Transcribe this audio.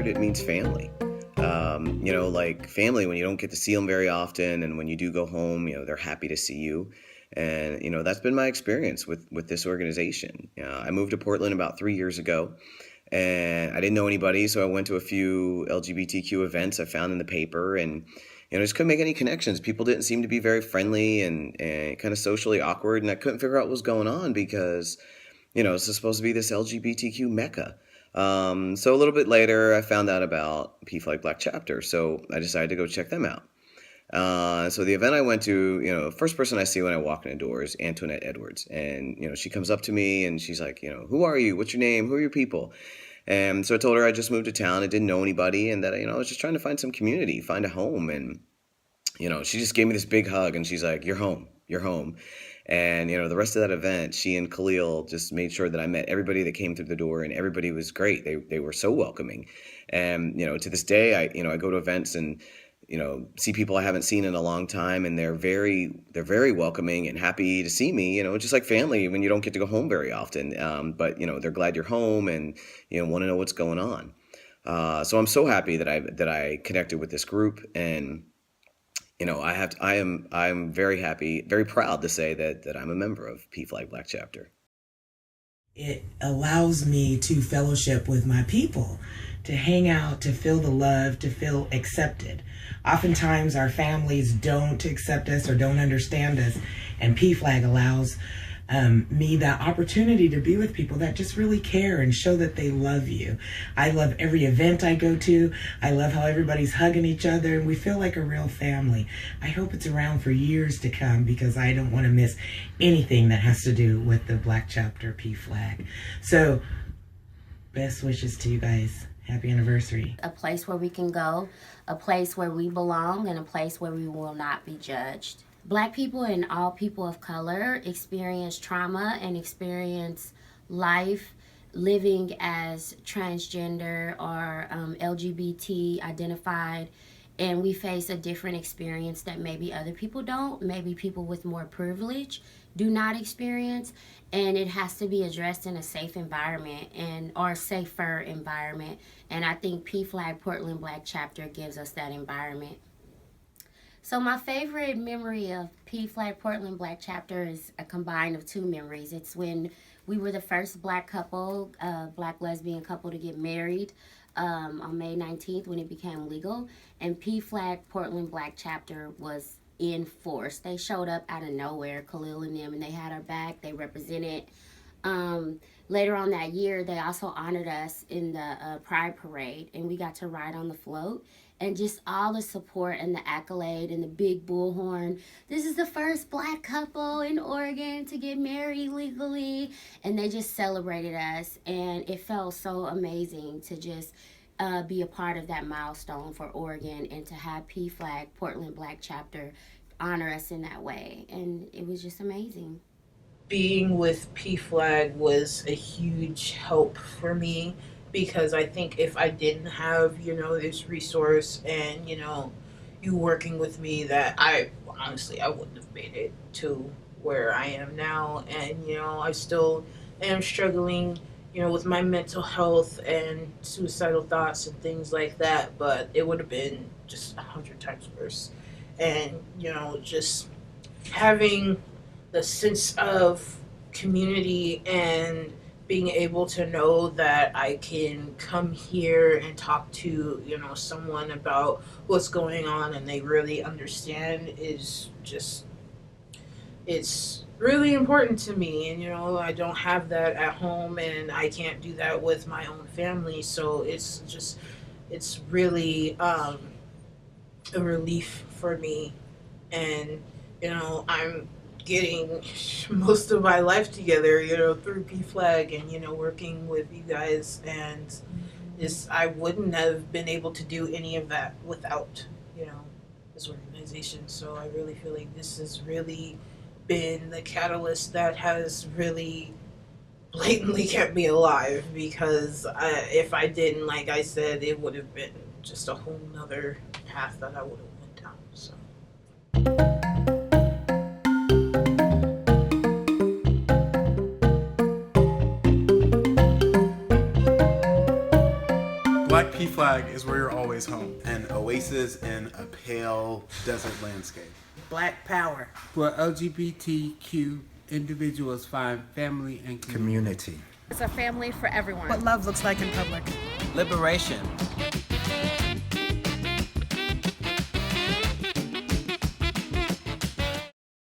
word, it means family. Like family, when you don't get to see them very often, and when you do go home, they're happy to see you. And, that's been my experience with this organization. I moved to Portland about 3 years ago, and I didn't know anybody, so I went to a few LGBTQ events I found in the paper, and just couldn't make any connections. People didn't seem to be very friendly and kind of socially awkward, and I couldn't figure out what was going on because this is supposed to be this LGBTQ mecca. So a little bit later, I found out about PFLAG Black Chapter, so I decided to go check them out. So the event I went to, first person I see when I walk in the door is Antoinette Edwards. And, she comes up to me and she's like, who are you? What's your name? Who are your people? And so I told her I just moved to town. I didn't know anybody and that, I was just trying to find some community, find a home. And, she just gave me this big hug and she's like, you're home, you're home. And, the rest of that event, she and Khalil just made sure that I met everybody that came through the door, and everybody was great. They were so welcoming. And, to this day, I go to events and, see people I haven't seen in a long time, and they're very welcoming and happy to see me, just like family when you don't get to go home very often. But, they're glad you're home and, want to know what's going on. So I'm so happy that I connected with this group, and, I'm very happy, very proud to say that I'm a member of PFLAG Black Chapter. It allows me to fellowship with my people, to hang out, to feel the love, to feel accepted. Oftentimes our families don't accept us or don't understand us, and PFLAG allows me that opportunity to be with people that just really care and show that they love you. I love every event I go to. I love how everybody's hugging each other and we feel like a real family. I hope it's around for years to come because I don't want to miss anything that has to do with the Black Chapter PFLAG. So, best wishes to you guys. Happy anniversary. A place where we can go, a place where we belong, and a place where we will not be judged. Black people and all people of color experience trauma and experience life living as transgender or LGBT identified, and we face a different experience that maybe other people don't, maybe people with more privilege do not experience, and it has to be addressed in a safe environment or safer environment, and I think PFLAG Portland Black Chapter gives us that environment. So my favorite memory of PFLAG Portland Black Chapter is a combine of two memories. It's when we were the first black couple, black lesbian couple to get married on May 19th when it became legal. And PFLAG Portland Black Chapter was in force. They showed up out of nowhere, Khalil and them, and they had our back. They represented. Later on that year, they also honored us in the Pride Parade, and we got to ride on the float. And just all the support and the accolade and the big bullhorn. This is the first black couple in Oregon to get married legally. And they just celebrated us. And it felt so amazing to just be a part of that milestone for Oregon and to have PFLAG Portland Black Chapter honor us in that way. And it was just amazing. Being with PFLAG was a huge help for me, because I think if I didn't have, this resource and, you working with me, that I wouldn't have made it to where I am now. And, I still am struggling, with my mental health and suicidal thoughts and things like that, but it would have been just 100 times worse. And, just having the sense of community and being able to know that I can come here and talk to, someone about what's going on and they really understand is just, it's really important to me. And, I don't have that at home and I can't do that with my own family. So it's really a relief for me. And, I'm getting most of my life together, through PFLAG and, working with you guys. And I wouldn't have been able to do any of that without, this organization. So I really feel like this has really been the catalyst that has really blatantly kept me alive, because if I didn't, like I said, it would have been just a whole nother path that I would have went down. So. Black PFLAG PFLAG is where you're always home. An oasis in a pale desert landscape. Black power. Where LGBTQ individuals find family and community. It's a family for everyone. What love looks like in public. Liberation.